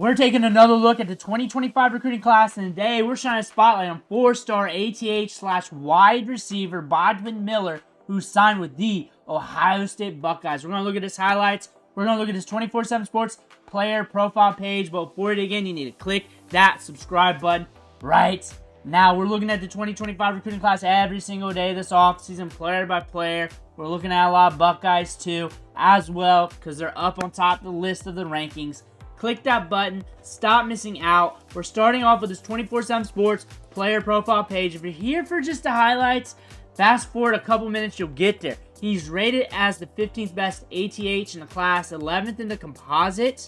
We're taking another look at the 2025 recruiting class, and today we're shining a spotlight on 4-star ATH wide receiver Bodpegn Miller, who signed with the Ohio State Buckeyes. We're going to look at his highlights. We're going to look at his 24/7 Sports player profile page, but before you again, you need to click that subscribe button right now. We're looking at the 2025 recruiting class every single day this offseason, player by player. We're looking at a lot of Buckeyes too, as well, because they're up on top of the list of the rankings. Click that button. Stop missing out. We're starting off with this 24/7 Sports player profile page. If you're here for just the highlights, fast forward a couple minutes, you'll get there. He's rated as the 15th best ATH in the class, 11th in the composite.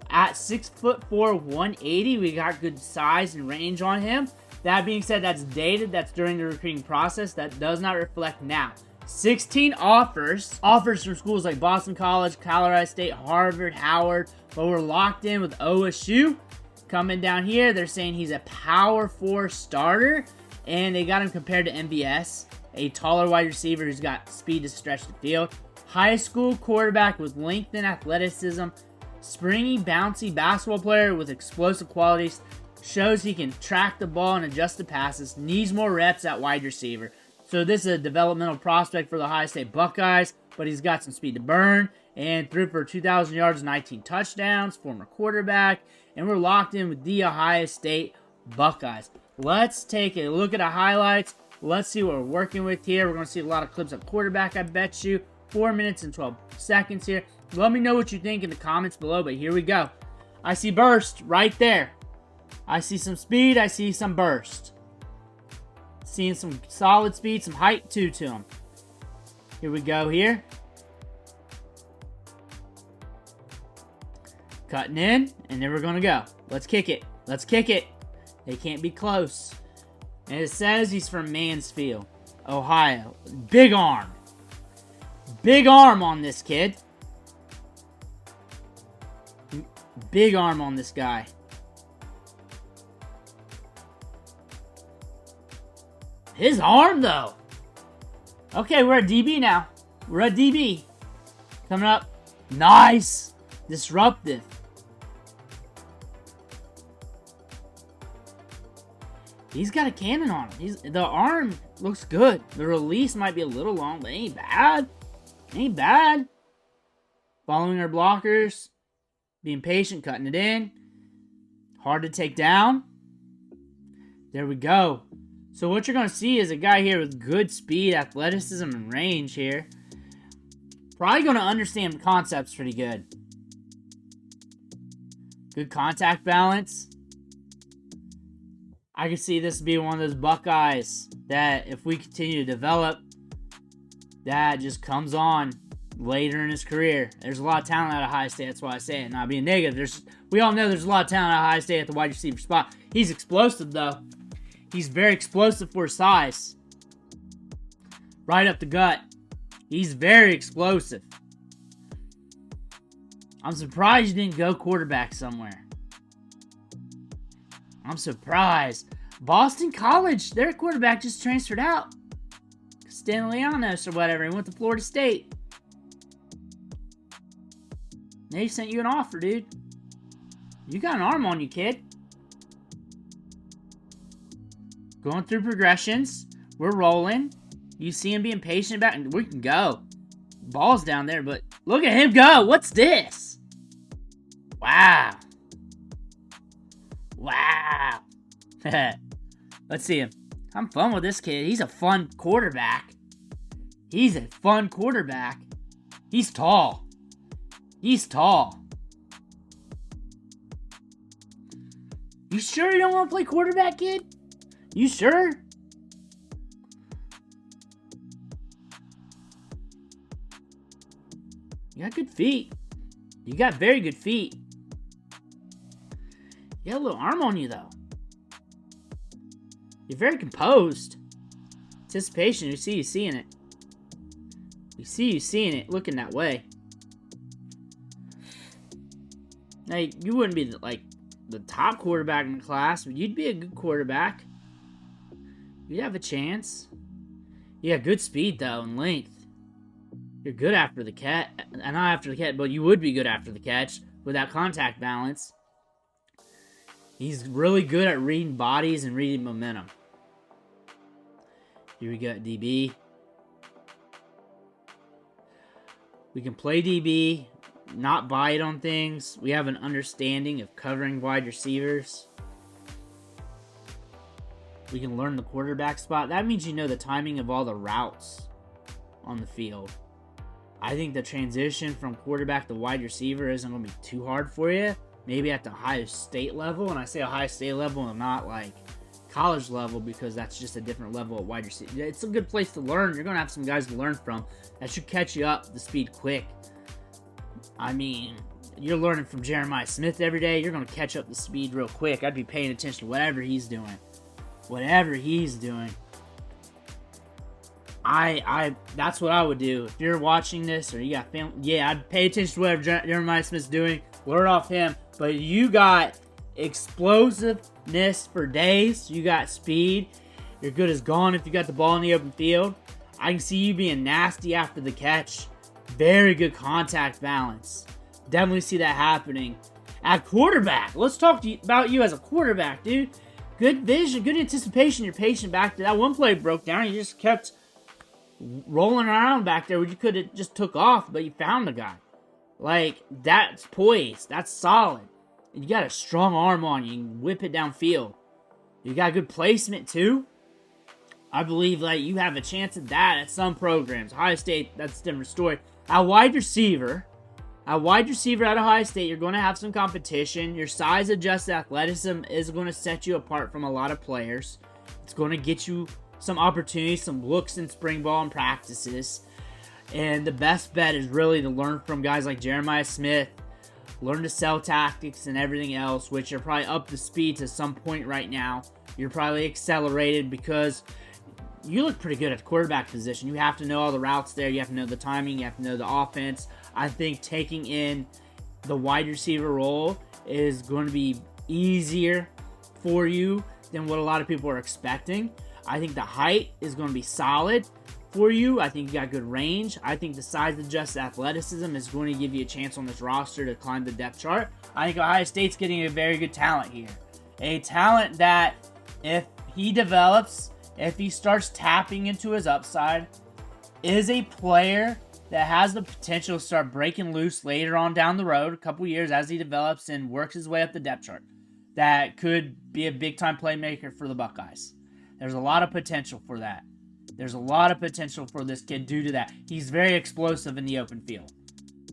At 6'4", 180, we got good size and range on him. That being said, that's dated. That's during the recruiting process. That does not reflect now. 16 offers from schools like Boston College, Colorado State, Harvard, Howard, but we're locked in with OSU. Coming down here, they're saying he's a Power 4 starter, and they got him compared to MVS, a taller wide receiver who's got speed to stretch the field. High school quarterback with length and athleticism, springy, bouncy basketball player with explosive qualities, shows he can track the ball and adjust the passes, needs more reps at wide receiver. So this is a developmental prospect for the Ohio State Buckeyes, but he's got some speed to burn and threw for 2,000 yards and 19 touchdowns, former quarterback, and we're locked in with the Ohio State Buckeyes. Let's take a look at the highlights. Let's see what we're working with here. We're going to see a lot of clips of quarterback, I bet you. 4 minutes and 12 seconds here. Let me know what you think in the comments below, but here we go. I see burst right there. I see some speed. I see some burst. Seeing some solid speed, some height too to him. Here we go here. Cutting in, and there we're going to go. Let's kick it. Let's kick it. They can't be close. And it says he's from Mansfield, Ohio. Big arm. Big arm on this kid. Big arm on this guy. His arm, though. Okay, we're at DB now. We're at DB. Coming up. Nice. Disruptive. He's got a cannon on him. The arm looks good. The release might be a little long, but ain't bad. Ain't bad. Following our blockers. Being patient, cutting it in. Hard to take down. There we go. So what you're going to see is a guy here with good speed, athleticism, and range here. Probably going to understand concepts pretty good. Good contact balance. I can see this being one of those Buckeyes that if we continue to develop, that just comes on later in his career. There's a lot of talent out of Ohio State. That's why I say it. Not being negative. We all know there's a lot of talent out of Ohio State at the wide receiver spot. He's explosive, though. He's very explosive for his size. Right up the gut. He's very explosive. I'm surprised you didn't go quarterback somewhere. I'm surprised. Boston College, their quarterback just transferred out. Stanlianos or whatever. He went to Florida State. They sent you an offer, dude. You got an arm on you, kid. Going through progressions. We're rolling. You see him being patient about it. We can go. Ball's down there, but look at him go. What's this? Wow. Wow. Let's see him. I'm fun with this kid. He's a fun quarterback. He's a fun quarterback. He's tall. He's tall. You sure you don't want to play quarterback, kid? You sure? You got good feet. You got very good feet. You got a little arm on you, though. You're very composed. Anticipation, you see you seeing it. We see you seeing it, looking that way. Now, you wouldn't be, the top quarterback in the class, but you'd be a good quarterback. You'd have a chance. You got good speed, though, and length. You're good after the catch. Not after the catch, but you would be good after the catch with that contact balance. He's really good at reading bodies and reading momentum. Here we go, DB. We can play DB, not bite on things. We have an understanding of covering wide receivers. We can learn the quarterback spot. That means you know the timing of all the routes on the field. I think the transition from quarterback to wide receiver isn't going to be too hard for you. Maybe at the Ohio State level. And I say Ohio State level and not like college level because that's just a different level of wide receiver. It's a good place to learn. You're going to have some guys to learn from. That should catch you up to speed quick. I mean, you're learning from Jeremiah Smith every day. You're going to catch up to speed real quick. I'd be paying attention to whatever he's doing. Whatever he's doing. That's what I would do. If you're watching this or you got family, yeah, I'd pay attention to whatever Jeremiah Smith's doing. Learn off him. But you got explosiveness for days. You got speed. You're good as gone if you got the ball in the open field. I can see you being nasty after the catch. Very good contact balance. Definitely see that happening. At quarterback, let's talk about you as a quarterback, dude. Good vision, good anticipation. You're patient back there. That one play broke down. You just kept rolling around back there where you could have just took off, but you found the guy. Like, that's poised. That's solid. You got a strong arm on you. You can whip it downfield. You got good placement, too. I believe like you have a chance at that at some programs. Ohio State, that's a different story. At wide receiver at Ohio State, you're going to have some competition. Your size-adjusted athleticism is going to set you apart from a lot of players. It's going to get you some opportunities, some looks in spring ball and practices. And the best bet is really to learn from guys like Jeremiah Smith, learn to sell tactics and everything else, which are probably up to speed to some point right now. You're probably accelerated because you look pretty good at the quarterback position. You have to know all the routes there. You have to know the timing. You have to know the offense. I think taking in the wide receiver role is going to be easier for you than what a lot of people are expecting. I think the height is going to be solid for you. I think you got good range. I think the size-adjusted athleticism is going to give you a chance on this roster to climb the depth chart. I think Ohio State's getting a very good talent here. A talent that if he develops, if he starts tapping into his upside, is a player that has the potential to start breaking loose later on down the road, a couple years as he develops and works his way up the depth chart. That could be a big-time playmaker for the Buckeyes. There's a lot of potential for that. There's a lot of potential for this kid due to that. He's very explosive in the open field.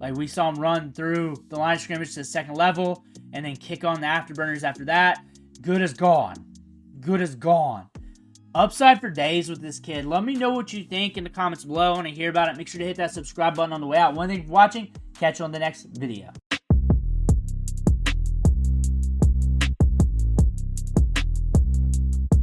Like, we saw him run through the line of scrimmage to the second level and then kick on the afterburners after that. Good as gone. Good as gone. Upside for days with this kid. Let me know what you think in the comments below. I want to hear about it. Make sure to hit that subscribe button on the way out. One thing for watching. Catch you on the next video.